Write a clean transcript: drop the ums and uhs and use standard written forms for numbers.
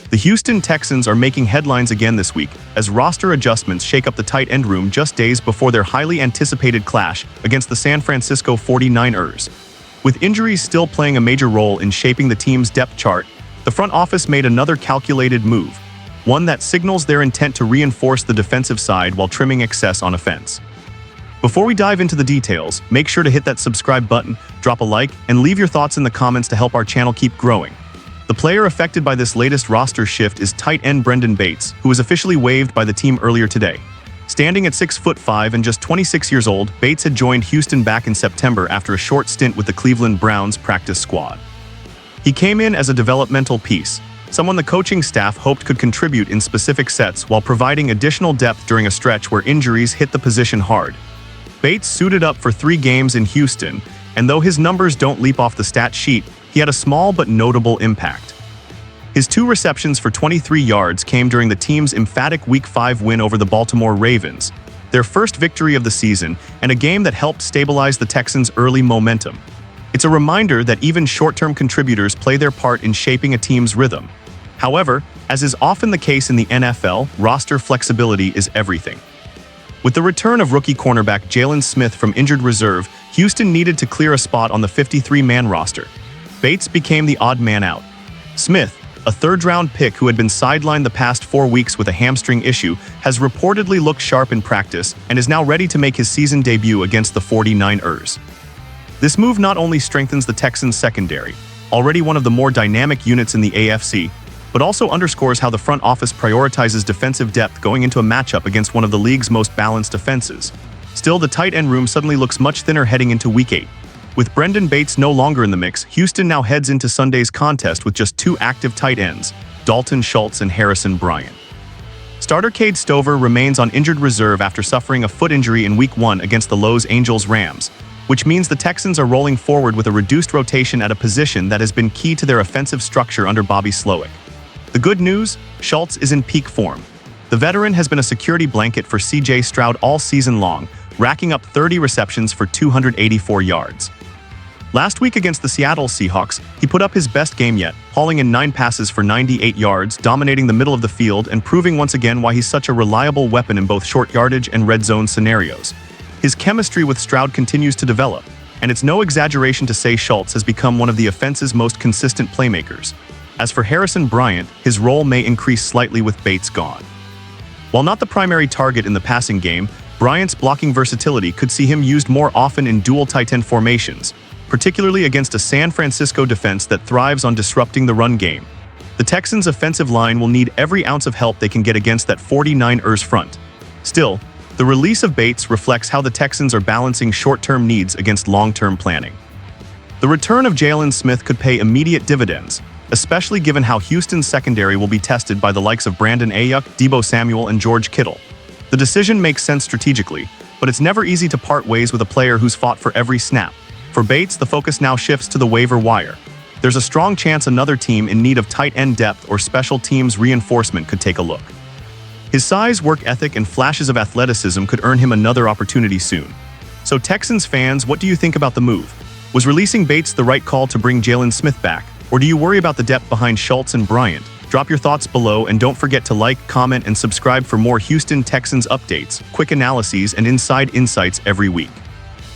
The Houston Texans are making headlines again this week as roster adjustments shake up the tight end room just days before their highly anticipated clash against the San Francisco 49ers. With injuries still playing a major role in shaping the team's depth chart, the front office made another calculated move, one that signals their intent to reinforce the defensive side while trimming excess on offense. Before we dive into the details, make sure to hit that subscribe button, drop a like, and leave your thoughts in the comments to help our channel keep growing. The player affected by this latest roster shift is tight end Brendan Bates, who was officially waived by the team earlier today. Standing at 6'5" and just 26 years old, Bates had joined Houston back in September after a short stint with the Cleveland Browns practice squad. He came in as a developmental piece, someone the coaching staff hoped could contribute in specific sets while providing additional depth during a stretch where injuries hit the position hard. Bates suited up for 3 games in Houston, and though his numbers don't leap off the stat sheet, he had a small but notable impact. His 2 receptions for 23 yards came during the team's emphatic Week 5 win over the Baltimore Ravens, their first victory of the season and a game that helped stabilize the Texans' early momentum. It's a reminder that even short-term contributors play their part in shaping a team's rhythm. However, as is often the case in the NFL, roster flexibility is everything. With the return of rookie cornerback Jalen Smith from injured reserve, Houston needed to clear a spot on the 53-man roster. Bates became the odd man out. Smith, a third-round pick who had been sidelined the past 4 weeks with a hamstring issue, has reportedly looked sharp in practice and is now ready to make his season debut against the 49ers. This move not only strengthens the Texans' secondary, already one of the more dynamic units in the AFC, but also underscores how the front office prioritizes defensive depth going into a matchup against one of the league's most balanced defenses. Still, the tight end room suddenly looks much thinner heading into Week 8. With Brendan Bates no longer in the mix, Houston now heads into Sunday's contest with just 2 active tight ends, Dalton Schultz and Harrison Bryant. Starter Cade Stover remains on injured reserve after suffering a foot injury in Week 1 against the Los Angeles Rams, which means the Texans are rolling forward with a reduced rotation at a position that has been key to their offensive structure under Bobby Slowick. The good news? Schultz is in peak form. The veteran has been a security blanket for C.J. Stroud all season long, racking up 30 receptions for 284 yards. Last week against the Seattle Seahawks, he put up his best game yet, hauling in 9 passes for 98 yards, dominating the middle of the field and proving once again why he's such a reliable weapon in both short yardage and red zone scenarios. His chemistry with Stroud continues to develop, and it's no exaggeration to say Schultz has become one of the offense's most consistent playmakers. As for Harrison Bryant, his role may increase slightly with Bates gone. While not the primary target in the passing game, Bryant's blocking versatility could see him used more often in dual tight end formations, particularly against a San Francisco defense that thrives on disrupting the run game. The Texans' offensive line will need every ounce of help they can get against that 49ers front. Still, the release of Bates reflects how the Texans are balancing short-term needs against long-term planning. The return of Jalen Smith could pay immediate dividends, especially given how Houston's secondary will be tested by the likes of Brandon Ayuk, Deebo Samuel, and George Kittle. The decision makes sense strategically, but it's never easy to part ways with a player who's fought for every snap. For Bates, the focus now shifts to the waiver wire. There's a strong chance another team in need of tight end depth or special teams reinforcement could take a look. His size, work ethic, and flashes of athleticism could earn him another opportunity soon. So Texans fans, what do you think about the move? Was releasing Bates the right call to bring Jalen Smith back, or do you worry about the depth behind Schultz and Bryant? Drop your thoughts below and don't forget to like, comment, and subscribe for more Houston Texans updates, quick analyses, and inside insights every week.